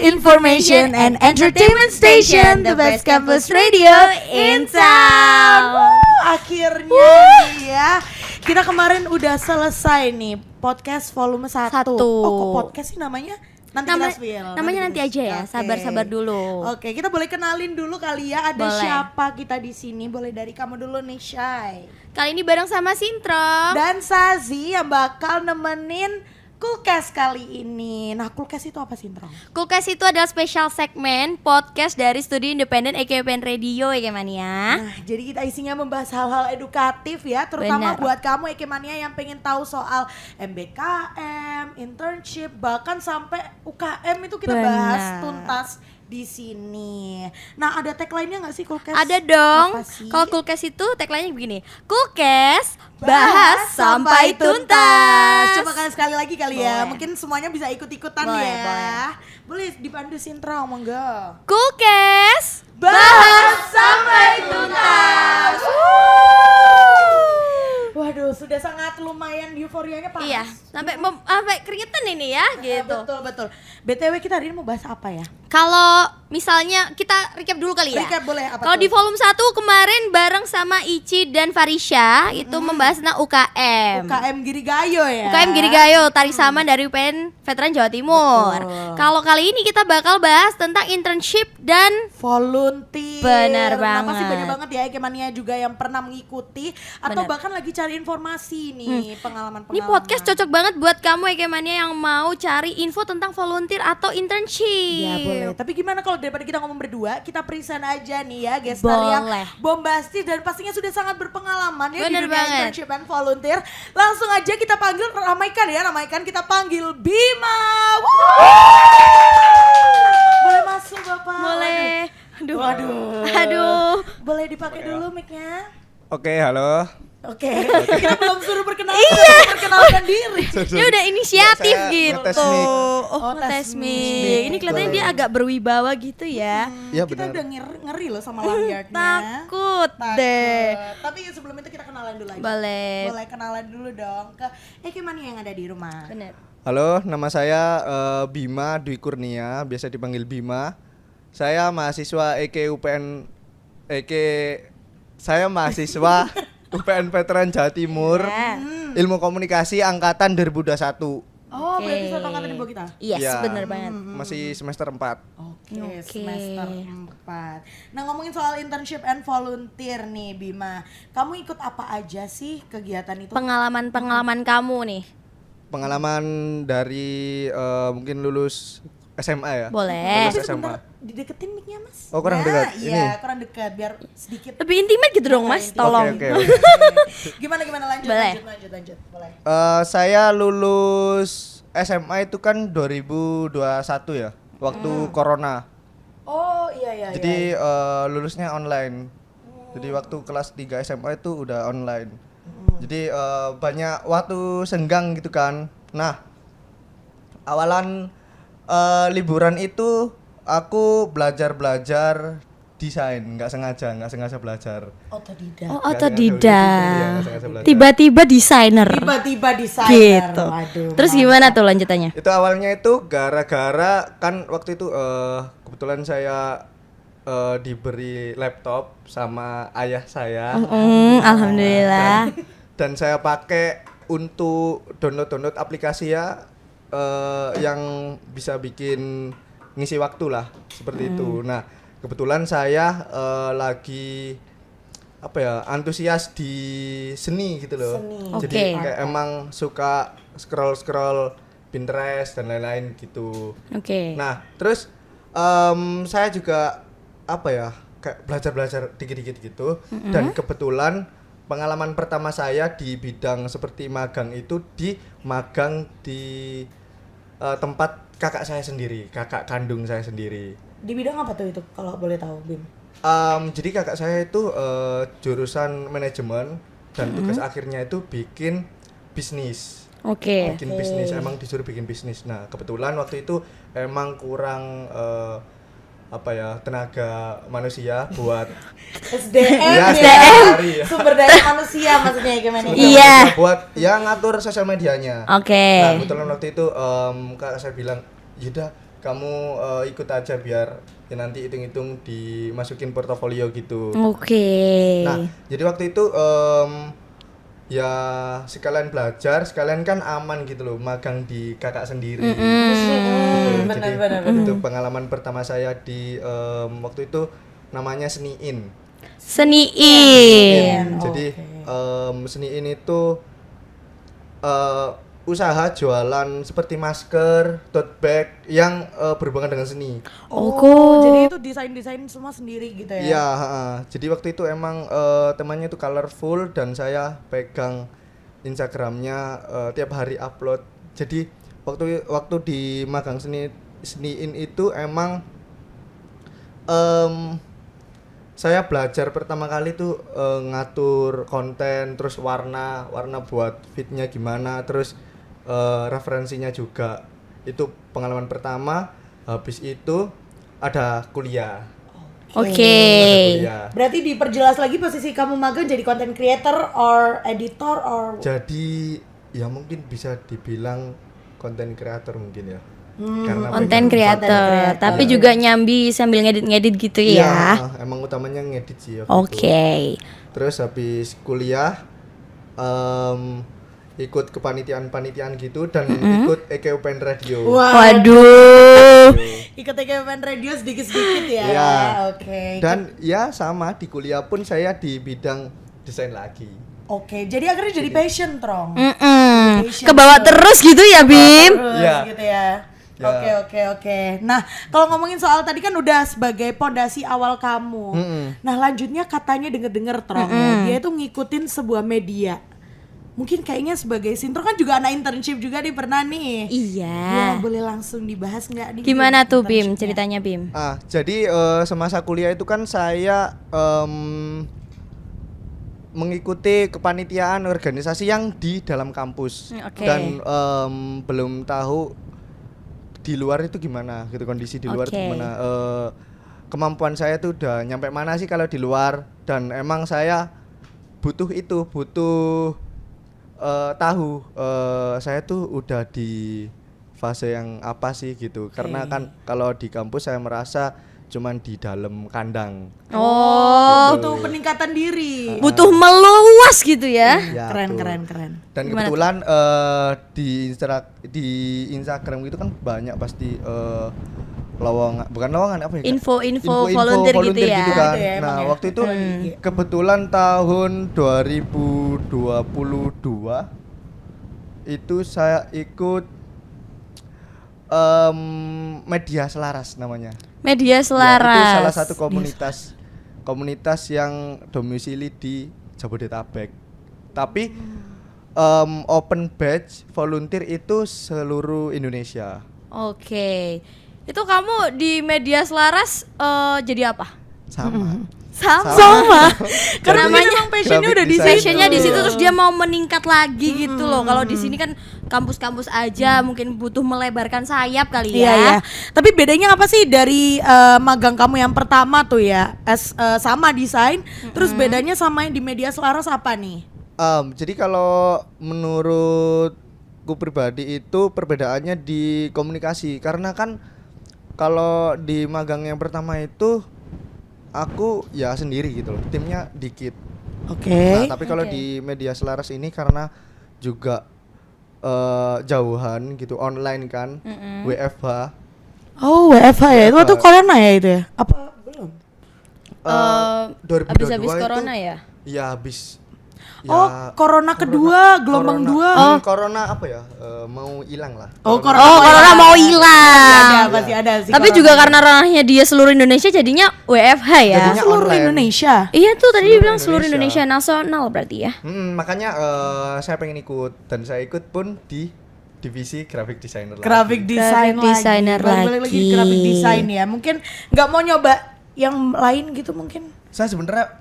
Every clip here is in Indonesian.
information and entertainment station, the best campus radio in town. Akhirnya nih ya, kita kemarin udah selesai nih podcast volume 1. Satu. Oh, kok podcast sih namanya? Namanya nanti aja ya, sabar-sabar dulu. Oke, kita boleh kenalin dulu kali ya. Ada Boleh. siapa kita di sini? Boleh dari kamu dulu nih, Shay. Kali ini bareng sama Sintro. Dan Sazi yang bakal nemenin Kulkas kali ini. Nah, Kulkas itu apa sih, Tro? Kulkas itu adalah spesial segmen podcast dari Studi Independen EKPN Radio Ekemania. Nah, jadi kita isinya membahas hal-hal edukatif ya, terutama Benar. buat kamu Ekemania yang pengen tahu soal MBKM, internship, bahkan sampai UKM itu kita bahas Benar. tuntas di sini. Nah, ada tagline-nya nggak sih Kulkas? Ada dong. Apa sih? Kalau Kulkas itu tagline-nya begini. Kulkas bahas sampai tuntas. Coba kalian sekali lagi kali ya. Boleh. Mungkin semuanya bisa ikut-ikutan Boleh, ya. Boleh dipandu Sintra, monggo. Kulkas Bahas sampai tuntas. Waduh, sudah sangat lumayan euforianya panas. Iya, sampai keringetan ini ya gitu. Betul. BTW kita hari ini mau bahas apa ya? Kalau misalnya kita recap dulu kali ya. Recap boleh, apa Kalau tuh? di volume 1 kemarin bareng sama Ici dan Farisha itu membahas tentang UKM. UKM Girigayo ya. UKM Girigayo, tarik sama dari UPN Veteran Jawa Timur. Betul. Kalau kali ini kita bakal bahas tentang internship dan volunteer. Benar Nah, pasti banget. banyak banget ya Ekemania juga yang pernah mengikuti atau Benar. bahkan lagi cari informasi nih, pengalaman-pengalaman. ini podcast cocok banget buat kamu Ekemania yang mau cari info tentang volunteer atau internship. Ya boleh. Tapi gimana kalau daripada kita ngomong berdua, kita present aja nih ya gestar yang Boleh. bombastis dan pastinya sudah sangat berpengalaman ya Bener di dunia banget. internship and volunteer. Langsung aja kita panggil, ramaikan kita panggil Bima. Boleh masuk Bapak. Boleh. Waduh. Boleh dipakai dulu mic-nya? Oke, halo. Oke. Kita belum suruh perkenalkan diri. Dia udah inisiatif Saya gitu. ngetes mic. Oh, ngetes mic. Ini kelihatannya dia agak berwibawa gitu ya. Ya Kita benar. udah ngeri loh sama lanyardnya. Takut deh. Tapi sebelum itu kita kenalan dulu aja. Boleh. Boleh kenalan dulu dong ke Ekemania yang ada di rumah. Bener. Halo, nama saya Bima Dwi Kurnia, biasa dipanggil Bima. Saya mahasiswa saya mahasiswa UPN Veteran Jawa Timur, Ya. Ilmu Komunikasi angkatan 2021. Oh, Oke. berarti satu angkatan di bawah kita. Yes, Ya. bener banget. Masih semester 4. Oke, Oke. semester 4. Nah, ngomongin soal internship and volunteer nih Bima. Kamu ikut apa aja sih kegiatan itu? Pengalaman kamu nih. Pengalaman dari mungkin lulus SMA ya. Boleh. Lulus Tapi SMA. sebentar, dideketin mic-nya Mas. Oh, kurang dekat. Iya, Ini. kurang dekat biar sedikit. Lebih intimate gitu dong Mas, Oke, tolong. Oke. Gimana lanjut, Boleh. lanjut. Boleh. Saya lulus SMA itu kan 2021 ya, waktu corona. Oh, iya. Jadi lulusnya online. Jadi waktu kelas 3 SMA itu udah online. Jadi banyak waktu senggang gitu kan. Nah, awalan liburan itu aku belajar desain, nggak sengaja belajar. Otodidak. Oh, Iya, otodidak. nggak sengaja belajar. Tiba-tiba desainer. Tiba-tiba desainer. Gitu. Waduh. Terus gimana tuh lanjutannya? Itu awalnya itu gara-gara kan waktu itu kebetulan saya diberi laptop sama ayah saya. Alhamdulillah. Dan saya pakai untuk download aplikasi ya yang bisa bikin ngisi waktu lah seperti itu. Nah, kebetulan saya lagi antusias di seni gitu loh. Jadi Oke. kayak emang suka scroll Pinterest dan lain-lain gitu. Oke. Nah, terus saya juga kayak belajar dikit-dikit gitu. Dan kebetulan pengalaman pertama saya di bidang seperti magang itu magang di tempat kakak saya sendiri, kakak kandung saya sendiri. Di bidang apa tuh itu kalau boleh tahu, Bim? Jadi kakak saya itu jurusan manajemen dan tugas akhirnya itu bikin bisnis. Oke. Bikin bisnis, emang disuruh bikin bisnis. Nah, kebetulan waktu itu emang kurang tenaga manusia buat SDM ya, ya. Sumber daya manusia maksudnya gimana? Iya. buat yang ngatur sosial medianya. Oke. Nah, kebetulan waktu itu kakak saya bilang, "Yaudah, kamu ikut aja biar ya nanti hitung-hitung dimasukin portofolio gitu. Oke. Nah, jadi waktu itu ya sekalian belajar, sekalian kan aman gitu loh, magang di kakak sendiri. Gitu. Jadi itu pengalaman pertama saya di waktu itu namanya Seniin. Seniin. Jadi Seniin itu usaha jualan seperti masker, tote bag yang berhubungan dengan seni. Jadi itu desain-desain semua sendiri gitu ya? Iya, jadi waktu itu emang temannya itu colorful dan saya pegang Instagramnya tiap hari upload. Jadi waktu di magang seniin itu emang saya belajar pertama kali tuh ngatur konten, terus warna buat fitnya gimana, terus referensinya juga. Itu pengalaman pertama. Habis itu ada kuliah. Oke. Berarti diperjelas lagi posisi kamu magang jadi content creator or editor or Jadi ya mungkin bisa dibilang content creator mungkin ya. Karena Konten pegang- creator, tapi juga nyambi sambil ngedit-ngedit gitu Iya, ya. emang utamanya ngedit sih waktu Oke. itu. Terus habis kuliah ikut kepanitiaan gitu dan ikut EK Open Radio. Waduh. ikut event radio sedikit-sedikit ya. Iya. Oke. Dan ya sama di kuliah pun saya di bidang desain lagi. Oke, jadi akhirnya jadi passion, Trong. Kebawa terus gitu ya, Bim. Terus Iya. gitu ya. Ya. Oke. Nah, kalau ngomongin soal tadi kan udah sebagai pondasi awal kamu. Nah, lanjutnya katanya denger-denger Trong ya, dia itu ngikutin sebuah media. Mungkin kayaknya sebagai Sintro kan juga anak internship juga nih pernah nih. Iya. Ya, boleh langsung dibahas nggak nih? Gimana tuh, Bim? internshipnya? Ceritanya, Bim. Jadi semasa kuliah itu kan saya mengikuti kepanitiaan organisasi yang di dalam kampus. Oke. Dan belum tahu di luar itu gimana gitu, kondisi di luar itu Oke. gimana. Kemampuan saya tuh udah nyampe mana sih kalau di luar, dan emang saya butuh tahu saya tuh udah di fase yang apa sih gitu. Karena kan kalau di kampus saya merasa cuman di dalam kandang. Oh, Butuh peningkatan diri. butuh meluas gitu ya. Ya, Keren. betul. Dan Gimana kebetulan di Instagram gitu kan banyak pasti bukan lowongan apa ya? Kak? Info volunteer gitu ya. kan. Gitu ya, emang Nah, ya. waktu itu kebetulan tahun 2022 itu saya ikut Media Selaras namanya. Media Ya, itu Selaras. salah satu komunitas yang domisili di Jabodetabek. Tapi open batch volunteer itu seluruh Indonesia. Oke. Itu kamu di Media Selaras jadi apa? Sama. Sama. Karena Namanya emang passionnya graphic udah di design. passionnya di situ, terus dia mau meningkat lagi gitu loh. Kalau di sini kan kampus-kampus aja mungkin butuh melebarkan sayap kali Iya ya. ya. Tapi bedanya apa sih dari magang kamu yang pertama tuh ya? Sama desain, terus bedanya sama yang di Media Selaras apa nih? Jadi kalau menurutku pribadi itu perbedaannya di komunikasi, karena kan kalau di magang yang pertama itu aku ya sendiri gitu loh, timnya dikit. Oke. Nah, tapi kalau di Media Selaras ini karena juga jauhan gitu, online kan, WFH. Oh, WFH ya. Itu waktu corona ya itu ya? Apa belum? 2022 Habis-habis itu, corona ya? Iya habis. Oh, corona kedua, gelombang dua. Corona apa ya? Mau hilang lah. Oh, Corona mau hilang. Pasti ada sih. Tapi corona. juga karena ranahnya dia seluruh Indonesia jadinya WFH ya. Jadinya seluruh online. Indonesia. Iya tuh tadi dia bilang Seluruh seluruh Indonesia nasional berarti ya. Makanya saya pengen ikut, dan saya ikut pun di divisi graphic designer lagi. Graphic design Graphic designer Balik lagi lagi. graphic design ya. Mungkin nggak mau nyoba yang lain gitu mungkin. Saya sebenarnya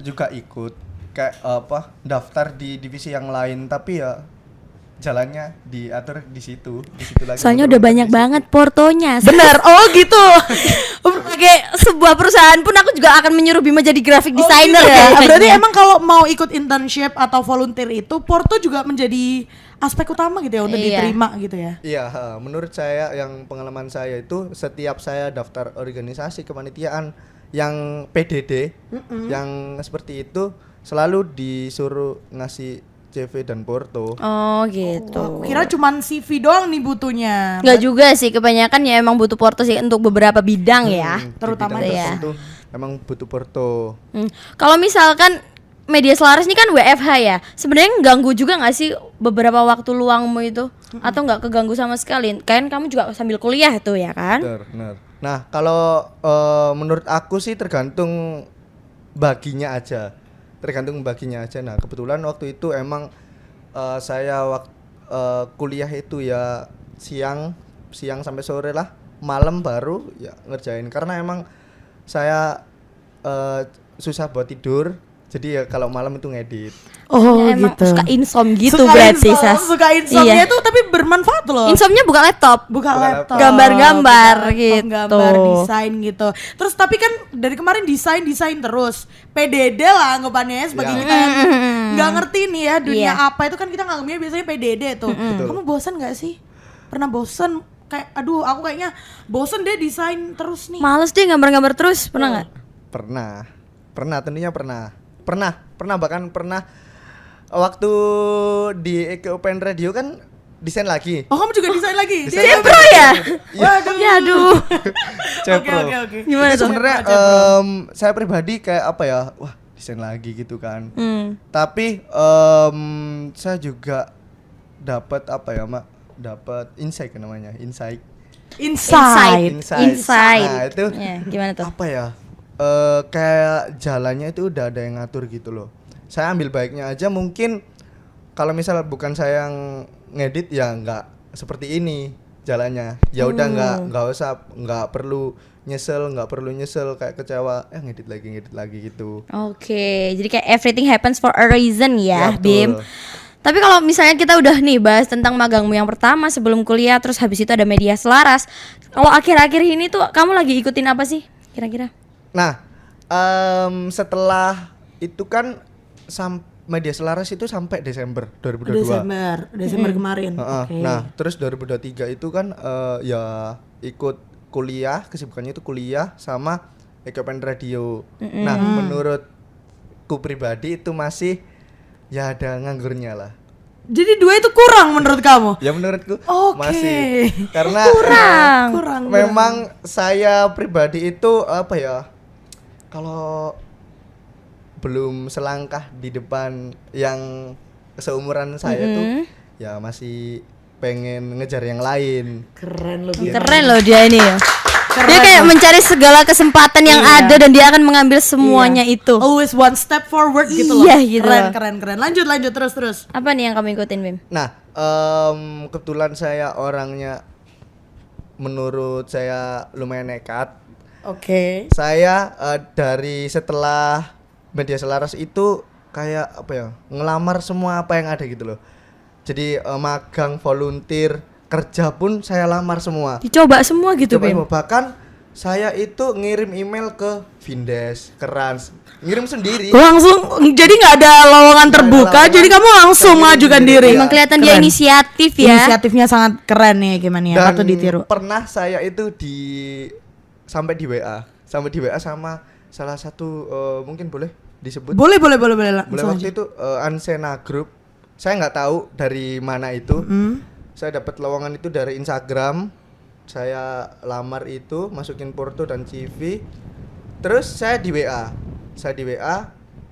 juga ikut kayak daftar di divisi yang lain, tapi ya jalannya diatur di situ lagi. Soalnya udah banyak banget portonya. Bener. Oh gitu. sebagai sebuah perusahaan pun aku juga akan menyuruh Bima jadi graphic designer gitu ya. ya. Berarti emang kalau mau ikut internship atau volunteer itu Porto juga menjadi aspek utama gitu ya untuk Iya. diterima gitu ya. Iya, menurut saya yang pengalaman saya itu setiap saya daftar organisasi kepanitiaan yang PDD, yang seperti itu selalu disuruh ngasih CV dan porto. Oh gitu. Aku kira cuman CV doang nih butuhnya. Enggak juga sih, kebanyakan ya emang butuh porto sih untuk beberapa bidang ya. Di terutama bidang ya. tertentu emang butuh porto. Kalau misalkan media selaras ini kan WFH ya, sebenarnya ganggu juga nggak sih beberapa waktu luangmu itu? Atau nggak keganggu sama sekali? Kan kamu juga sambil kuliah itu ya kan? Benar. Nah, kalau menurut aku sih tergantung baginya aja. Nah, kebetulan waktu itu emang saya kuliah itu ya siang sampai sore lah, malam baru ya ngerjain karena emang saya susah buat tidur. Jadi ya kalau malam itu ngedit. Oh Ya, emang gitu. suka insom gitu Suka berarti insom, Sas. suka insomnia Iya. itu tapi bermanfaat loh. Insomnya buka laptop. Buka laptop, Gambar-gambar buka laptop, gitu. gambar, desain gitu. Terus tapi kan dari kemarin desain terus. PDD lah anggapannya ya, sebagai Ya. kita yang nggak ngerti nih ya dunia Iya. apa itu kan kita nganggapnya biasanya PDD tuh. Kamu bosan nggak sih? Pernah bosan? Kayak aduh aku kayaknya bosan deh desain terus nih. Males deh gambar-gambar terus, pernah nggak? Tentunya bahkan pernah waktu di Eke Open Radio kan desain lagi. Oh kamu juga desain lagi? Desain Pro ya? Waduh. Ya aduh. Cepro. Oke. Gimana Itu tuh? sebenarnya saya pribadi kayak apa ya? Wah, desain lagi gitu kan. Tapi saya juga dapat apa ya, Mak? Dapat insight namanya, insight. Inside. Inside. Nah, itu Ya, gimana tuh? apa ya? Kayak jalannya itu udah ada yang ngatur gitu loh. Saya ambil baiknya aja, mungkin kalau misal bukan saya yang ngedit ya nggak seperti ini jalannya. Ya udah nggak perlu nyesel kayak kecewa ngedit lagi gitu. Oke, jadi kayak everything happens for a reason ya, Ya, betul. Bim. Tapi kalau misalnya kita udah nih bahas tentang magangmu yang pertama sebelum kuliah, terus habis itu ada media selaras. Kalau akhir-akhir ini tuh kamu lagi ikutin apa sih kira-kira? Nah, setelah itu kan media selaras itu sampai Desember 2022. Desember kemarin. Heeh. Oke. Nah, terus 2023 itu kan ya ikut kuliah, kesibukannya itu kuliah sama Ekopen Radio. Nah, menurutku pribadi itu masih ya ada nganggurnya lah. Jadi 2 itu kurang menurut kamu? Ya menurutku Oke. masih karena Kurang. memang saya pribadi itu apa ya? Kalau belum selangkah di depan yang seumuran saya tuh ya masih pengen ngejar yang lain. Keren loh. Keren loh dia ini ya. Dia kayak mencari segala kesempatan yang ada dan dia akan mengambil semuanya itu. Always one step forward gitu loh. Iya, gitu. Keren. Lanjut terus. Apa nih yang kamu ikutin, Bim? Nah, kebetulan saya orangnya menurut saya lumayan nekat. Oke. Saya dari setelah media selaras itu kayak apa ya, ngelamar semua apa yang ada gitu loh. Jadi magang, volunteer, kerja pun saya lamar semua. Dicoba semua gitu, Coba Bim. semua. Bahkan saya itu ngirim email ke Vindes, ke Rans, ngirim sendiri. Langsung jadi nggak ada lowongan terbuka, lowongan. jadi kamu langsung Sendiri. mengajukan diri. Emang kelihatan dia Keren. inisiatif ya. Inisiatifnya sangat keren nih gimana ya, Dan patut ditiru. pernah saya itu sampai di WA sama salah satu mungkin boleh disebut. Boleh Boleh langsung waktu aja. itu Ansena Group. Saya nggak tahu dari mana itu. Saya dapat lowongan itu dari Instagram. Saya lamar itu, masukin porto dan CV. Terus saya di WA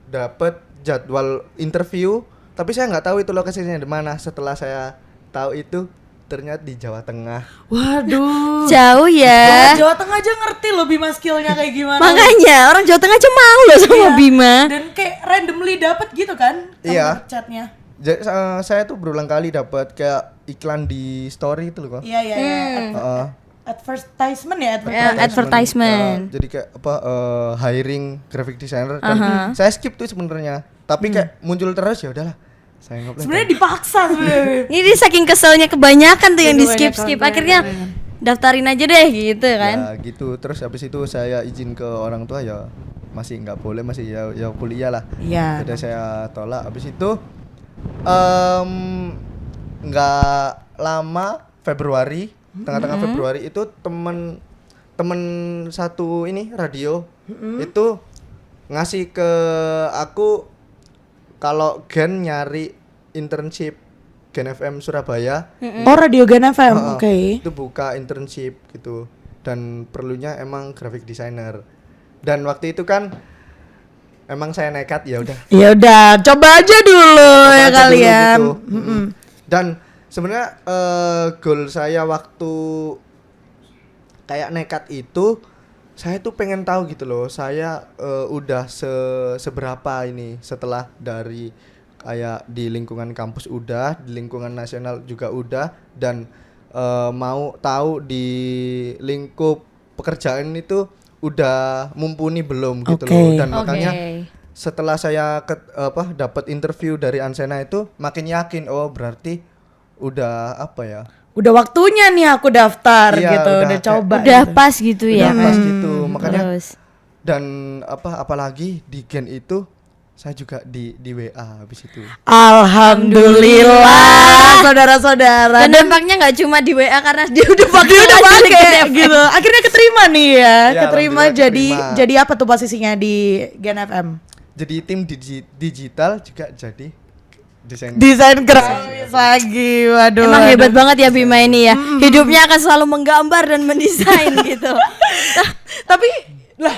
dapat jadwal interview, tapi saya nggak tahu itu lokasinya di mana. Setelah saya tahu itu ternyata di Jawa Tengah. Waduh. Jauh ya. Orang Jawa Tengah aja ngerti loh Bima skillnya kayak gimana. Makanya orang Jawa Tengah aja mau loh sama Iya. Bima. Dan kayak randomly dapat gitu kan? Iya. Chatnya. Saya tuh berulang kali dapat kayak iklan di story itu loh, Kak. Iya. Heeh. Advertisement ya, Ya, advertisement. Jadi kayak apa hiring graphic designer dan saya skip tuh sebenarnya. Tapi kayak muncul terus ya udahlah. Saya ngeplay. Sebenarnya dipaksa sebenarnya. Ini dia saking keselnya kebanyakan tuh yang di Aduh, skip. banyak. Akhirnya daftarin aja deh gitu kan. Ya gitu. Terus habis itu saya izin ke orang tua ya masih nggak boleh, masih ya kuliah lah. Iya. Jadi saya tolak. Habis itu nggak lama Februari, tengah-tengah Februari itu temen satu ini radio itu ngasih ke aku kalau Gen nyari internship Gen FM Surabaya. Oh, Radio Gen FM. Heeh, Oke. itu buka internship gitu dan perlunya emang graphic designer. Dan waktu itu kan emang saya nekat ya udah. Ya udah, coba aja dulu Coba ya aja kalian. dulu gitu. Dan sebenarnya goal saya waktu kayak nekat itu saya tuh pengen tahu gitu loh, saya udah seberapa ini setelah dari kayak di lingkungan kampus udah, di lingkungan nasional juga udah, dan mau tahu di lingkup pekerjaan itu udah mumpuni belum gitu Oke. loh. Dan Oke. makanya setelah saya dapat interview dari Ansena itu makin yakin, oh berarti udah apa ya? Udah waktunya nih aku daftar Iya, gitu, udah udah kayak- coba. Udah gitu. pas gitu ya. Udah pas gitu. Makanya Terus. dan apalagi di Gen itu saya juga di WA habis itu. Alhamdulillah, saudara-saudara. Dan dampaknya nggak cuma di WA karena dia udah pakai Dia udah aja di pakai Gen FM. gitu. Akhirnya keterima nih ya, Ya, keterima alhamdulillah jadi keterima. jadi apa tuh posisinya di Gen FM? Jadi tim digital juga jadi desain. Desain grafis lagi, waduh. Emang waduh. hebat banget ya Bima ini ya. Hidupnya akan selalu menggambar dan mendesain gitu. Tapi lah,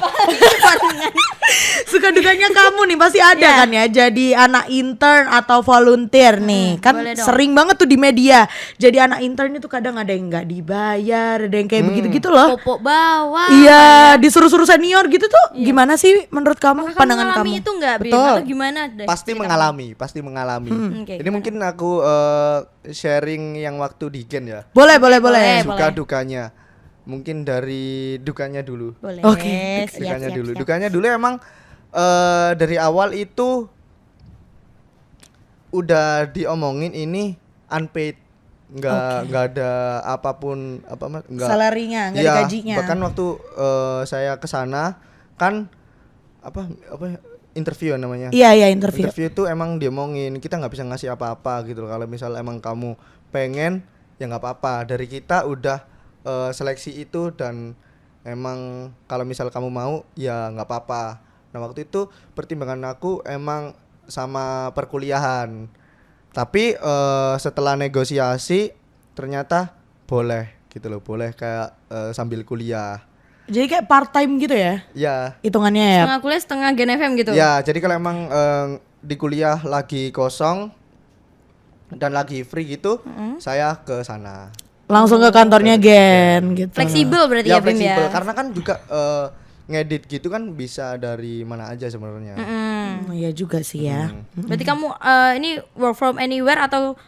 suka dukanya kamu nih pasti ada Iya. kan ya. Jadi anak intern atau volunteer nih, kan boleh dong. sering banget tuh di media. Jadi anak intern itu kadang ada yang nggak dibayar, ada yang kayak begitu-gitu loh. Popok bawah. Iya, disuruh-suruh senior gitu tuh. Gimana sih menurut kamu, Kamu pandangan mengalami kamu? itu nggak Bim? Betul. Atau gimana deh? Pasti mengalami. Oke, Ini gimana? mungkin aku sharing yang waktu di Gen ya. Boleh. Suka dukanya. Mungkin dari dukanya dulu. Boleh. Oke, Dukanya dulu. Dukanya dulu emang dari awal itu udah diomongin ini unpaid, nggak ada apapun nggak Salarinya, nggak Iya, digajinya. bahkan waktu saya kesana kan interview namanya. Iya, interview. Interview itu emang diomongin kita nggak bisa ngasih apa-apa gitu loh. Kalau misal emang kamu pengen ya nggak apa-apa, dari kita udah seleksi itu, dan emang kalau misal kamu mau ya nggak apa-apa. Nah waktu itu pertimbangan aku emang sama perkuliahan, tapi setelah negosiasi ternyata boleh gitu loh, boleh kayak sambil kuliah. Jadi kayak part time gitu ya Ya, hitungannya ya. Setengah kuliah setengah Gen FM gitu. ya jadi kalau emang di kuliah lagi kosong dan lagi free gitu, saya ke sana. Langsung ke kantornya Gen gitu. Fleksibel berarti ya, Bim ya. Fleksibel, karena kan juga ngedit gitu kan bisa dari mana aja sebenarnya. Iya juga sih ya. Berarti kamu ini work from anywhere atau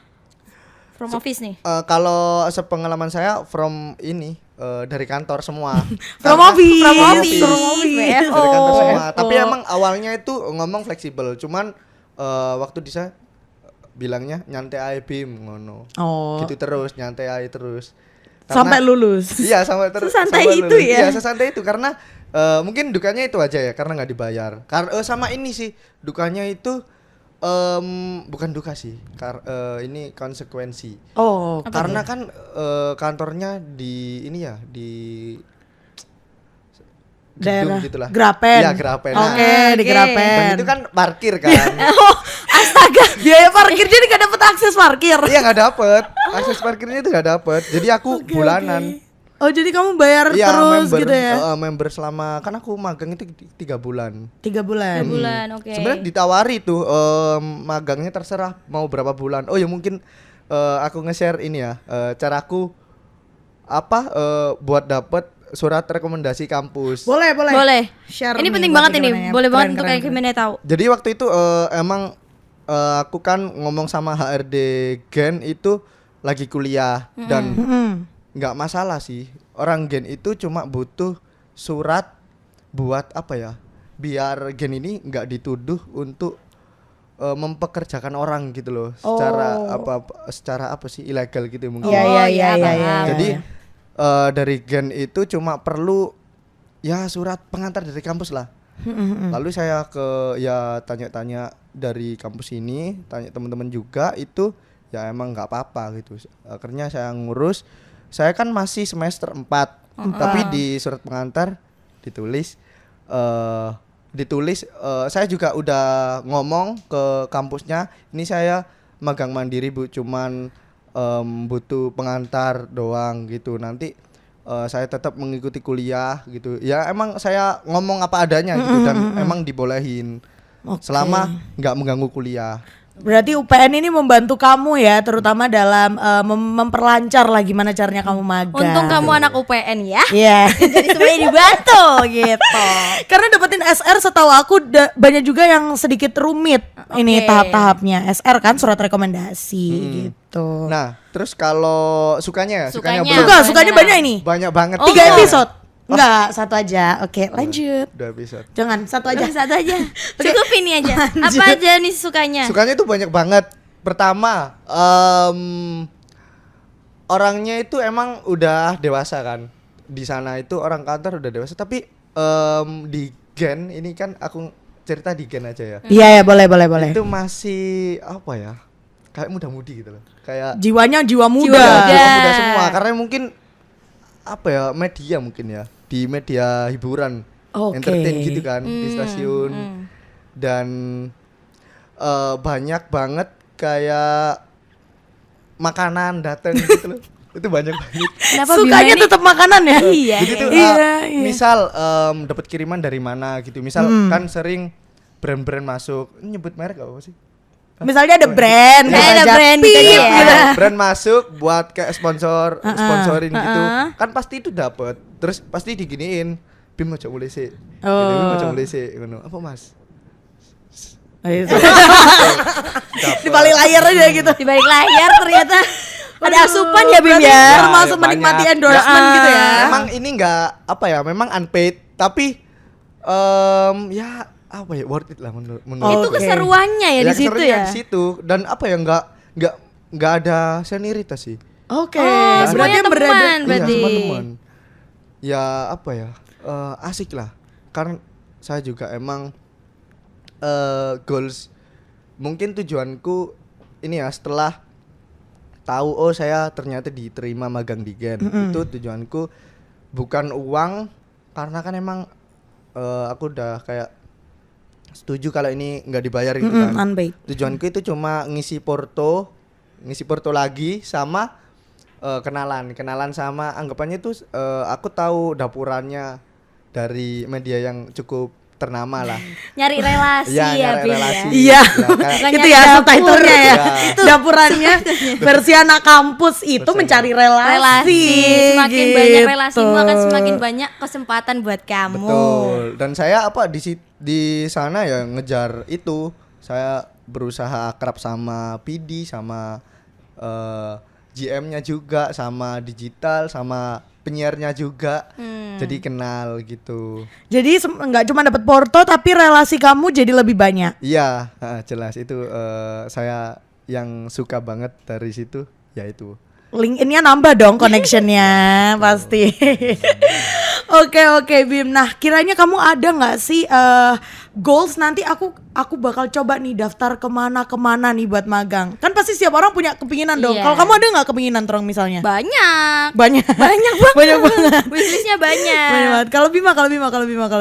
from office nih? Kalau sepengalaman saya from ini dari kantor semua. From Karena- office. From office. From office. WFO. Dari kantor semua. Tapi Oh. emang awalnya itu ngomong fleksibel, cuman waktu di saya bilangnya nyantai ae Bim ngono. Oh. Gitu terus, nyantai ae terus. Sampai lulus. Iya, sampai terus. Sesantai sampai itu lulus. ya? Iya, sesantai itu karena mungkin dukanya itu aja ya, karena nggak dibayar. Karena sama ini sih, dukanya itu bukan duka sih. Ini konsekuensi. Oh, Karena kan kantornya di ini ya, di daerah gedung gitulah. Grapen. Iya, Grapen. Oke, Nah, di Oke. Grapen. dan itu kan parkir kan. Biaya parkir jadi gak dapet akses parkir. Iya, nggak dapet. Akses parkirnya itu nggak dapet. Jadi aku bulanan. Oh, jadi kamu bayar Iya, terus member, gitu ya? member selama, kan aku magang itu 3 bulan. 3 bulan. Bulan, oke. Sebenarnya ditawari tuh magangnya terserah mau berapa bulan. Oh ya mungkin aku nge-share ini ya, caraku buat dapet surat rekomendasi kampus. Boleh. Boleh. Share Ini nih penting buat banget ini. gimana ya. Boleh banget Keren, untuk keren, kayak keren. gimana tahu. Jadi waktu itu emang aku kan ngomong sama HRD Gen itu lagi kuliah dan nggak masalah sih. Orang Gen itu cuma butuh surat buat apa ya? Biar Gen ini nggak dituduh untuk mempekerjakan orang gitu loh. Secara secara apa sih, ilegal gitu mungkin. Iya, Oh, iya, iya, iya, paham. iya. Jadi dari Gen itu cuma perlu ya surat pengantar dari kampus lah. Lalu saya ya tanya-tanya dari kampus ini, tanya teman-teman juga itu ya emang nggak apa-apa gitu. Akhirnya saya ngurus. Saya kan masih semester 4, tapi di surat pengantar ditulis saya juga udah ngomong ke kampusnya, ini saya magang mandiri Bu, cuman butuh pengantar doang gitu. Nanti saya tetap mengikuti kuliah gitu. Ya emang saya ngomong apa adanya gitu dan emang dibolehin selama nggak mengganggu kuliah. Berarti UPN ini membantu kamu ya, terutama dalam memperlancar lah gimana caranya kamu magang. Untung kamu anak UPN ya. Iya. Jadi semuanya dibantu gitu. Karena dapetin SR setahu aku banyak juga yang sedikit rumit ini tahap-tahapnya. SR kan surat rekomendasi gitu. Nah, terus kalau sukanya Sukanya. belum. Sukanya banyak ini. Banyak banget. 3 episode. Enggak, 1 aja. Oke, lanjut. Udah episode. Jangan, 1 aja. Satu aja. Cukup ini aja. Apa aja nih sukanya? Sukanya itu banyak banget. Pertama, orangnya itu emang udah dewasa kan. Di sana itu orang kantor udah dewasa, tapi di Gen ini kan aku cerita di Gen aja ya. Iya ya, boleh. Itu masih apa ya? Kayak muda-mudi gitu loh. Kayak Jiwanya jiwa muda. muda semua karena mungkin apa ya, media mungkin ya. Di media hiburan, entertain gitu kan, di stasiun. Dan banyak banget kayak makanan datang gitu loh. Itu banyak banget. Kenapa Sukanya Bima ini- tetap makanan ya? Iya. Jadi tuh Iya. misal dapat kiriman dari mana gitu. Misal kan sering brand-brand masuk. Nyebut merek apa sih? Misalnya ada brand, Kayak ada aja, brand pip, gitu ya. gitu. Brand masuk buat kayak sponsorin gitu. Kan pasti itu dapat. Terus pasti diginiin. Bim aja mulai sih. Bim aja mulai sih. Ngono. Apa Mas? Di balik layar aja gitu. Di balik layar ternyata ada asupan ya Bim Berarti ya. termasuk Ya, menikmati banyak. endorsement gitu ya. Memang ini enggak apa ya, memang unpaid, tapi ya apa ya, worth it lah menurut Itu gue. keseruannya ya di situ keseruannya ya. di situ. Dan apa ya, enggak ada senioritas sih. Oke, Oh, semuanya yang berada- teman berarti. Iya, semua teman. Ya apa ya, asik lah. Karena saya juga emang goals, mungkin tujuanku ini ya, setelah tahu oh saya ternyata diterima magang di Gen, itu tujuanku bukan uang, karena kan emang aku udah kayak setuju kalau ini nggak dibayar gitu kan. Unpaid. Tujuanku itu cuma ngisi porto lagi sama kenalan sama, anggapannya itu aku tahu dapurannya dari media yang cukup ternama lah. Nyari relasi Iya, ya nyari Bim relasi. ya. Iya. Bukan Itu nyari ya dapur. subtitlenya ya. Iya. Itu dapurannya versi anak kampus itu Versi mencari relasi. Relasi, semakin banyak relasimu gitu. akan semakin banyak kesempatan buat kamu. Betul. Dan saya apa di sana ya ngejar itu. Saya berusaha akrab sama PD, sama GM-nya juga, sama digital, sama penyiarnya juga. Jadi kenal gitu. Jadi nggak cuma dapat porto tapi relasi kamu jadi lebih banyak. Iya, jelas itu saya yang suka banget dari situ, yaitu. LinkedIn-nya nambah dong connectionnya pasti. Oke Bim. Nah kiranya kamu ada nggak sih goals nanti aku bakal coba nih daftar kemana nih buat magang. Kan pasti setiap orang punya kepinginan dong. Iya. Kalau kamu ada nggak kepinginan Trong misalnya? Banyak. Banyak banget. Wishlistnya banyak. Banyak banget. Kalau Bima.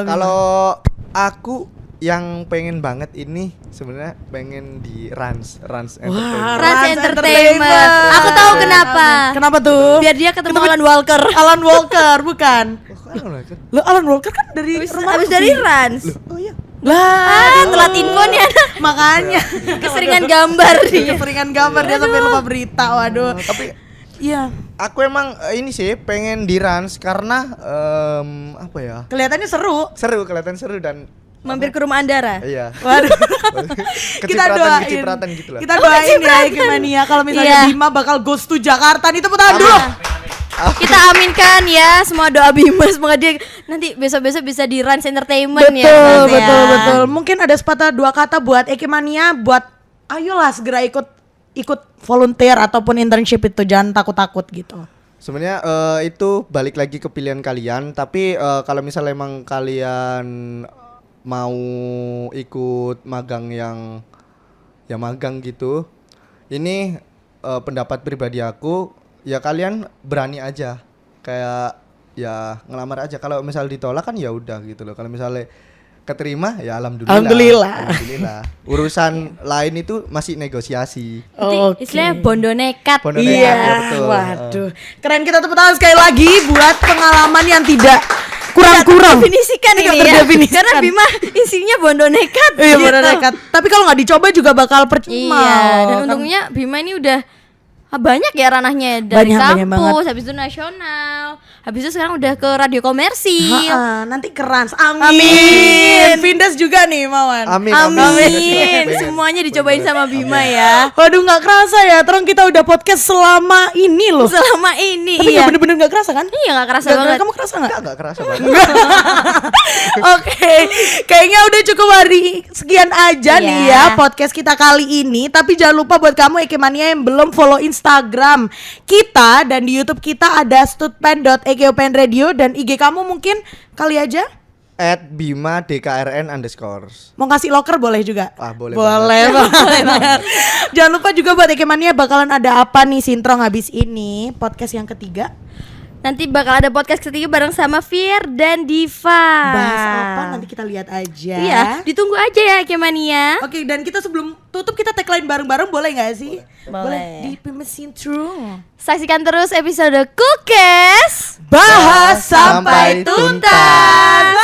Kalau aku yang pengen banget ini sebenarnya pengen di Rans Entertainment. Rans Entertainment. Aku tahu kenapa. Kenapa tuh? Biar dia ketemu Alan Walker. Alan Walker bukan? Oh, kan Walker. Lo Alan Walker kan dari rumah Habis dari Rans. Oh iya. lah Telat info nih anak. makanya Keseringan gambar dia. keseringan gambar dia sampai lupa berita. Waduh. Tapi Iya. aku emang ini sih pengen di Rans karena apa ya? Kelihatannya seru. Kelihatan seru dan Mampir ke rumah Andara. iya. Waduh. kita doain. Kecipratan gitu lah. Kita doain ya Gimania kalau misalnya Iya. Bima bakal goes to Jakarta nih, tepuk tangan Amin. dulu. Kita aminkan ya semua doa Bima, semoga dia nanti besok-besok bisa di Rans Entertainment ya. Betul, Mas, betul, ya. betul. Mungkin ada sepatah dua kata buat Ekimania, buat ayolah segera ikut volunteer ataupun internship itu, jangan takut-takut gitu. Sebenarnya itu balik lagi ke pilihan kalian. Tapi kalau misalnya emang kalian mau ikut magang yang magang gitu, ini pendapat pribadi aku, ya kalian berani aja, kayak ya ngelamar aja. Kalau misal ditolak kan ya udah gitu loh. Kalau misalnya keterima ya alhamdulillah. Urusan lain itu masih negosiasi. Berarti istilahnya bondo nekat. Bondo Iya, nekat, ya betul. waduh. Keren, kita tepuk tangan sekali lagi buat pengalaman yang tidak kurang-kurang. Definisikan Tidak ini ya. terdefinisikan. Karena Bima isinya bondo nekat. Iya, gitu. bondo nekat. Tapi kalau nggak dicoba juga bakal percuma. Iya, dan Kan- untungnya Bima ini udah banyak ya ranahnya, dari Banyak kampus, habis itu nasional, habis itu sekarang udah ke radio komersil. Ha-ha, nanti keren. Amin. Vindes juga nih Mawan. Amin. Amin. Semuanya dicobain sama Bima ya. Waduh, nggak kerasa ya, Trong, kita udah podcast selama ini loh. Selama ini Tapi iya. nggak bener-bener nggak kerasa kan? Iya nggak kerasa Nggak- banget. Kamu kerasa nggak? Enggak kerasa banget. Oke, kayaknya udah cukup hari sekian aja Iya. nih ya podcast kita kali ini. Tapi jangan lupa buat kamu Ekemania yang belum follow Instagram kita dan di YouTube kita ada studpen.ekopenradio dan IG kamu mungkin kali aja @bima_dkrn_. mau kasih loker boleh juga. Ah, boleh boleh banget. Jangan lupa juga buat Ekemania bakalan ada apa nih Sintrong habis ini podcast yang ketiga. Nanti bakal ada podcast ketiga bareng sama Fir dan Diva. Bahas apa nanti kita lihat aja. Iya, ditunggu aja ya Kemania. Oke, dan kita sebelum tutup kita tagline bareng-bareng boleh nggak sih? Boleh. Di Pemesin True. Saksikan terus episode Kukes. Bahas sampai sampai tuntas.